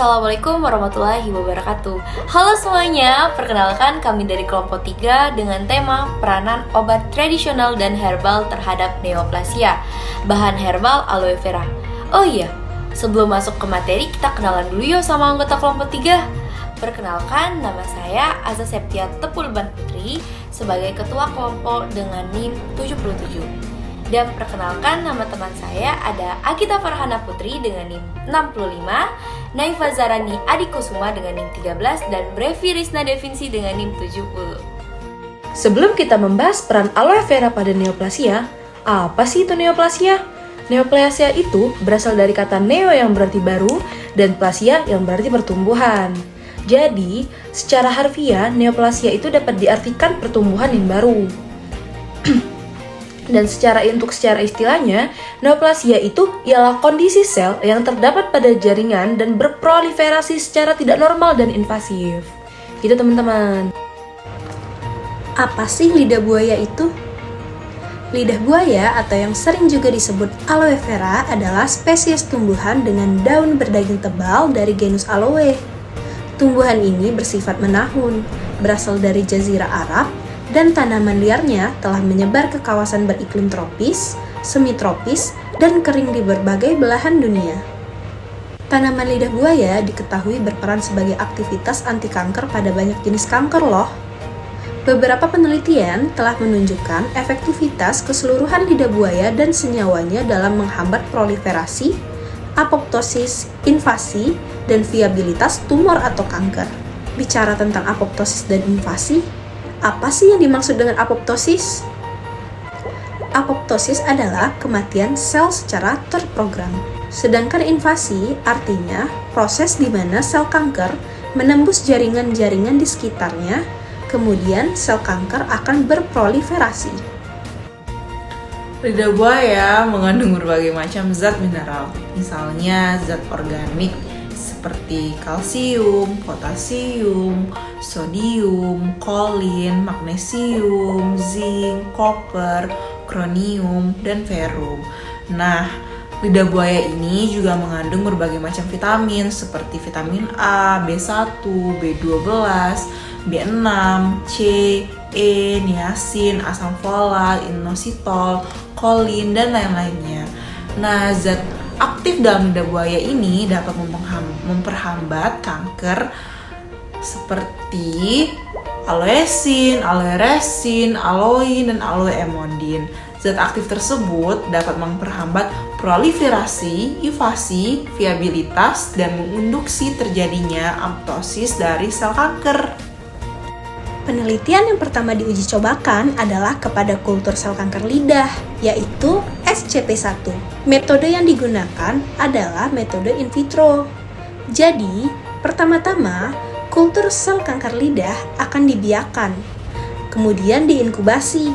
Assalamualaikum warahmatullahi wabarakatuh. Halo semuanya, perkenalkan kami dari kelompok 3 dengan tema peranan obat tradisional dan herbal terhadap neoplasia. Bahan herbal aloe vera. Oh iya, sebelum masuk ke materi kita kenalan dulu yuk sama anggota kelompok 3. Perkenalkan, nama saya Aza Septia Tepulban Putri sebagai ketua kelompok dengan NIM 77. Dan perkenalkan, nama teman saya ada Agita Farhana Putri dengan NIM 65, Naifa Zarani Adikusuma dengan NIM 13, dan Brevi Risna Devinci dengan NIM 70. Sebelum kita membahas peran aloe vera pada neoplasia, apa sih itu neoplasia? Neoplasia itu berasal dari kata neo yang berarti baru dan plasia yang berarti pertumbuhan. Jadi, secara harfiah, neoplasia itu dapat diartikan pertumbuhan yang baru. Dan secara istilahnya, neoplasia itu ialah kondisi sel yang terdapat pada jaringan dan berproliferasi secara tidak normal dan invasif. Gitu teman-teman. Apa sih lidah buaya itu? Lidah buaya atau yang sering juga disebut aloe vera adalah spesies tumbuhan dengan daun berdaging tebal dari genus Aloe. Tumbuhan ini bersifat menahun, berasal dari Jazirah Arab, dan tanaman liarnya telah menyebar ke kawasan beriklim tropis, semi-tropis, dan kering di berbagai belahan dunia. Tanaman lidah buaya diketahui berperan sebagai aktivitas anti kanker pada banyak jenis kanker loh. Beberapa penelitian telah menunjukkan efektivitas keseluruhan lidah buaya dan senyawanya dalam menghambat proliferasi, apoptosis, invasi, dan viabilitas tumor atau kanker. Bicara tentang apoptosis dan invasi, apa sih yang dimaksud dengan apoptosis? Apoptosis adalah kematian sel secara terprogram. Sedangkan invasi artinya proses di mana sel kanker menembus jaringan-jaringan di sekitarnya, kemudian sel kanker akan berproliferasi. Lidah buaya mengandung berbagai macam zat mineral, misalnya zat organik seperti kalsium, potasium, sodium, kolin, magnesium, zinc, koper, kronium, dan ferum. Nah, lidah buaya ini juga mengandung berbagai macam vitamin seperti vitamin A, B1, B12, B6, C, E, niacin, asam folat, inositol, kolin, dan lain-lainnya. Nah, zat aktif dalam lidah buaya ini dapat memperhambat kanker seperti aloesin, aloeresin, aloin, dan aloeemodin. Zat aktif tersebut dapat memperhambat proliferasi, invasi, viabilitas, dan menginduksi terjadinya apoptosis dari sel kanker. Penelitian yang pertama diuji cobakan adalah kepada kultur sel kanker lidah, yaitu SCP1. Metode yang digunakan adalah metode in vitro. Jadi, pertama-tama, kultur sel kanker lidah akan dibiakkan, kemudian diinkubasi,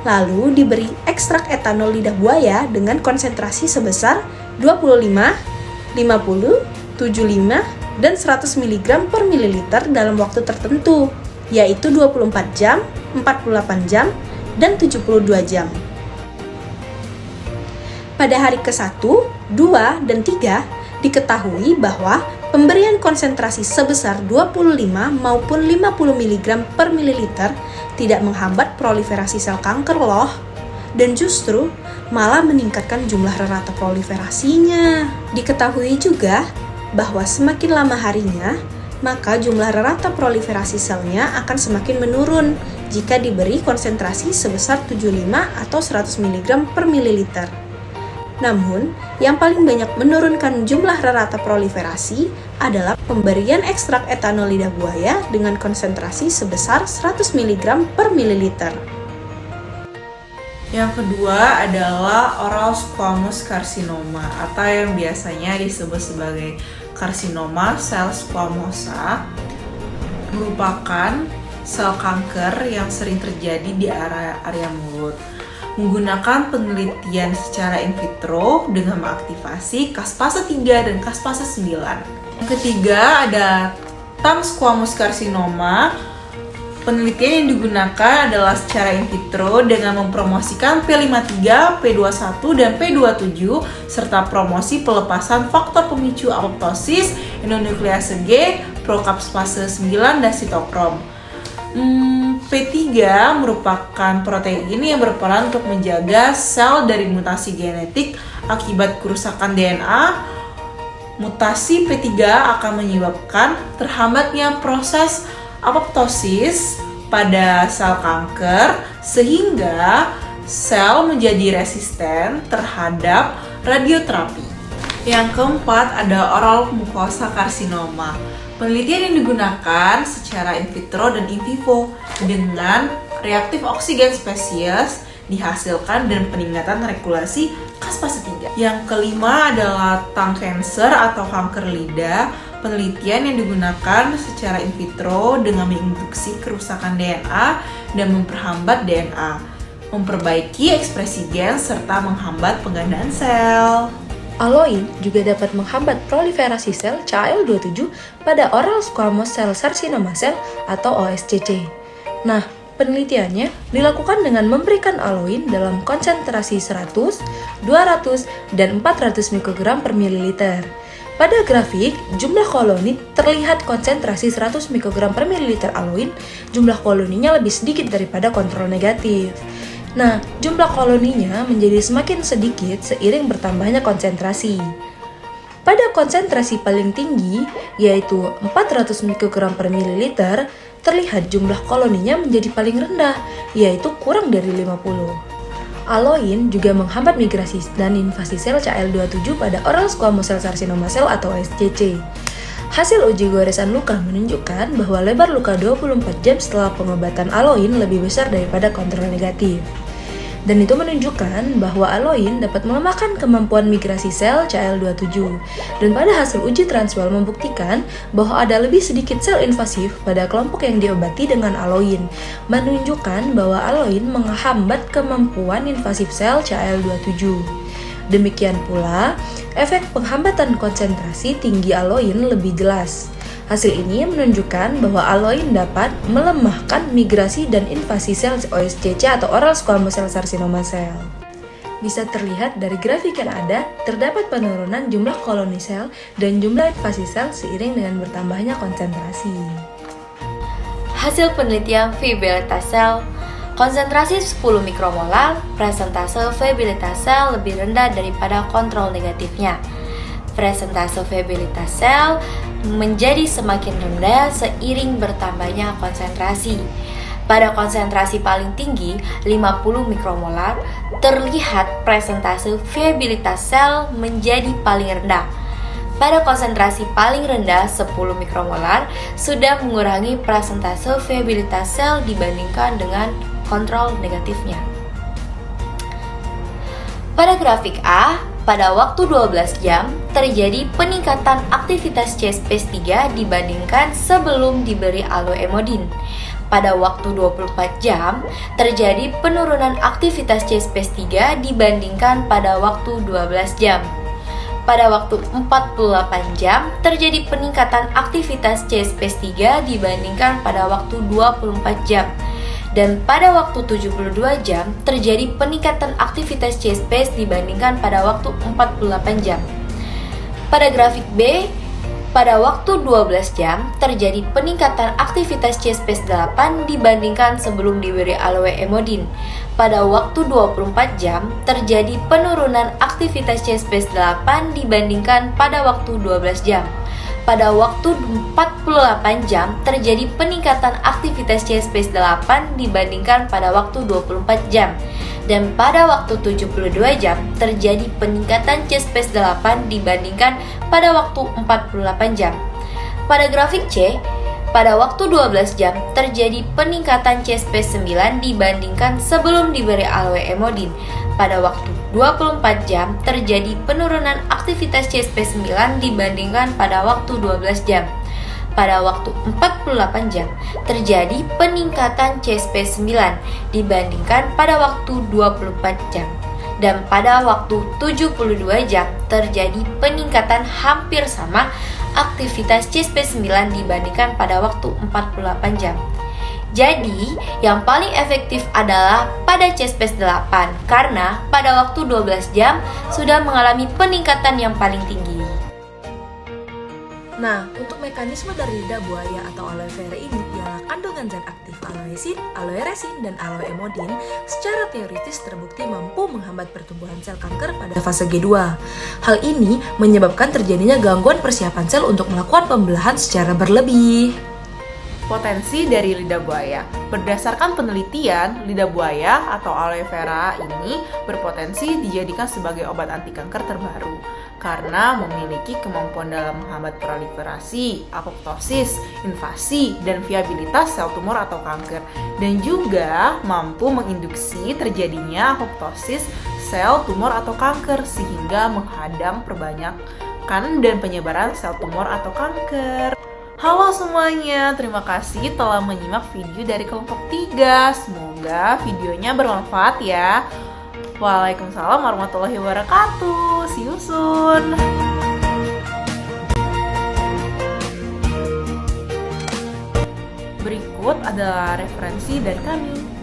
lalu diberi ekstrak etanol lidah buaya dengan konsentrasi sebesar 25, 50, 75, dan 100 mg per mililiter dalam waktu tertentu, yaitu 24 jam, 48 jam, dan 72 jam. Pada hari ke-1, 2, dan 3 diketahui bahwa pemberian konsentrasi sebesar 25 maupun 50 mg per mililiter tidak menghambat proliferasi sel kanker loh, dan justru malah meningkatkan jumlah rata proliferasinya. Diketahui juga bahwa semakin lama harinya, maka jumlah rata proliferasi selnya akan semakin menurun jika diberi konsentrasi sebesar 75 atau 100 mg per mililiter. Namun, yang paling banyak menurunkan jumlah rata proliferasi adalah pemberian ekstrak etanol lidah buaya dengan konsentrasi sebesar 100 mg per mililiter. Yang kedua adalah oral squamous carcinoma atau yang biasanya disebut sebagai karsinoma sel squamosa, merupakan sel kanker yang sering terjadi di area mulut. Menggunakan penelitian secara in vitro dengan mengaktifasi caspase 3 dan caspase 9. Yang ketiga ada tongue squamous carcinoma Penelitian yang digunakan adalah secara in vitro dengan mempromosikan P53, P21, dan P27 serta promosi pelepasan faktor pemicu apoptosis, endonuklease G, procaspase 9, dan sitokrom. P3 merupakan protein yang berperan untuk menjaga sel dari mutasi genetik akibat kerusakan DNA. Mutasi P3 akan menyebabkan terhambatnya proses apoptosis pada sel kanker sehingga sel menjadi resisten terhadap radioterapi. Yang keempat ada oral mucosa carcinoma. Penelitian yang digunakan secara in vitro dan in vivo dengan reaktif oksigen spesies dihasilkan dan peningkatan regulasi caspase 3. Yang kelima adalah tongue cancer atau kanker lidah. Penelitian yang digunakan secara in vitro dengan menginduksi kerusakan DNA dan memperhambat DNA, memperbaiki ekspresi gen serta menghambat penggandaan sel. Aloin juga dapat menghambat proliferasi sel CAL27 pada oral squamous cell carcinoma cell atau OSCC. Nah, penelitiannya dilakukan dengan memberikan aloin dalam konsentrasi 100, 200, dan 400 mikrogram per mililiter. Pada grafik, jumlah koloni terlihat konsentrasi 100 mikrogram per mililiter aloin, jumlah koloninya lebih sedikit daripada kontrol negatif. Nah, jumlah koloninya menjadi semakin sedikit seiring bertambahnya konsentrasi. Pada konsentrasi paling tinggi, yaitu 400 mikrogram per mililiter, terlihat jumlah koloninya menjadi paling rendah, yaitu kurang dari 50. Aloin juga menghambat migrasi dan invasi sel CAL27 pada oral squamous cell carcinoma cell atau OSCC. Hasil uji goresan luka menunjukkan bahwa lebar luka 24 jam setelah pengobatan aloin lebih besar daripada kontrol negatif. Dan itu menunjukkan bahwa aloin dapat melemahkan kemampuan migrasi sel CAL27. Dan pada hasil uji transwell membuktikan bahwa ada lebih sedikit sel invasif pada kelompok yang diobati dengan aloin, menunjukkan bahwa aloin menghambat kemampuan invasif sel CAL27. Demikian pula, efek penghambatan konsentrasi tinggi aloin lebih jelas. Hasil ini menunjukkan bahwa aloin dapat melemahkan migrasi dan invasi sel OSCC atau oral squamous cell carcinoma cell. Bisa terlihat dari grafik yang ada, terdapat penurunan jumlah koloni sel dan jumlah invasi sel seiring dengan bertambahnya konsentrasi. Hasil penelitian viabilitas sel, konsentrasi 10 mikromolar, presentase viabilitas sel lebih rendah daripada kontrol negatifnya. Presentase viabilitas sel menjadi semakin rendah seiring bertambahnya konsentrasi. Pada konsentrasi paling tinggi, 50 mikromolar, terlihat presentase viabilitas sel menjadi paling rendah. Pada konsentrasi paling rendah, 10 mikromolar, sudah mengurangi presentase viabilitas sel dibandingkan dengan kontrol negatifnya. Pada grafik A, pada waktu 12 jam, terjadi peningkatan aktivitas C-SPACE3 dibandingkan sebelum diberi aloemodin. Pada waktu 24 jam, terjadi penurunan aktivitas C-SPACE3 dibandingkan pada waktu 12 jam. Pada waktu 48 jam, terjadi peningkatan aktivitas C-SPACE3 dibandingkan pada waktu 24 jam. Dan pada waktu 72 jam, terjadi peningkatan aktivitas C-SPACE dibandingkan pada waktu 48 jam. Pada grafik B, pada waktu 12 jam, terjadi peningkatan aktivitas C-SPACE 8 dibandingkan sebelum diberi aloemodin. Pada waktu 24 jam, terjadi penurunan aktivitas C-SPACE 8 dibandingkan pada waktu 12 jam. Pada waktu 48 jam, terjadi peningkatan aktivitas C-SPACE 8 dibandingkan pada waktu 24 jam. Dan pada waktu 72 jam, terjadi peningkatan C-SPACE 8 dibandingkan pada waktu 48 jam. Pada grafik C, pada waktu 12 jam, terjadi peningkatan C-SPACE 9 dibandingkan sebelum diberi aloemodin. Pada waktu 24 jam, terjadi penurunan aktivitas C-SPACE 9 dibandingkan pada waktu 12 jam. Pada waktu 48 jam, terjadi peningkatan C-SPACE 9 dibandingkan pada waktu 24 jam. Dan pada waktu 72 jam, terjadi peningkatan hampir sama aktivitas C-SPACE 9 dibandingkan pada waktu 48 jam. Jadi, yang paling efektif adalah pada CHESPES 8 karena pada waktu 12 jam sudah mengalami peningkatan yang paling tinggi. Nah, untuk mekanisme dari lidah buaya atau aloe vera ini ialah kandungan zat aktif aloesin, aloe resin, dan aloe emodin secara teoritis terbukti mampu menghambat pertumbuhan sel kanker pada fase G2. Hal ini menyebabkan terjadinya gangguan persiapan sel untuk melakukan pembelahan secara berlebih. Potensi dari lidah buaya. Berdasarkan penelitian, lidah buaya atau aloe vera ini berpotensi dijadikan sebagai obat anti kanker terbaru karena memiliki kemampuan dalam menghambat proliferasi, apoptosis, invasi, dan viabilitas sel tumor atau kanker, dan juga mampu menginduksi terjadinya apoptosis sel tumor atau kanker sehingga menghadang perbanyakan dan penyebaran sel tumor atau kanker. Halo semuanya, terima kasih telah menyimak video dari kelompok 3. Semoga videonya bermanfaat ya. Waalaikumsalam warahmatullahi wabarakatuh. See you soon. Berikut adalah referensi dari kami.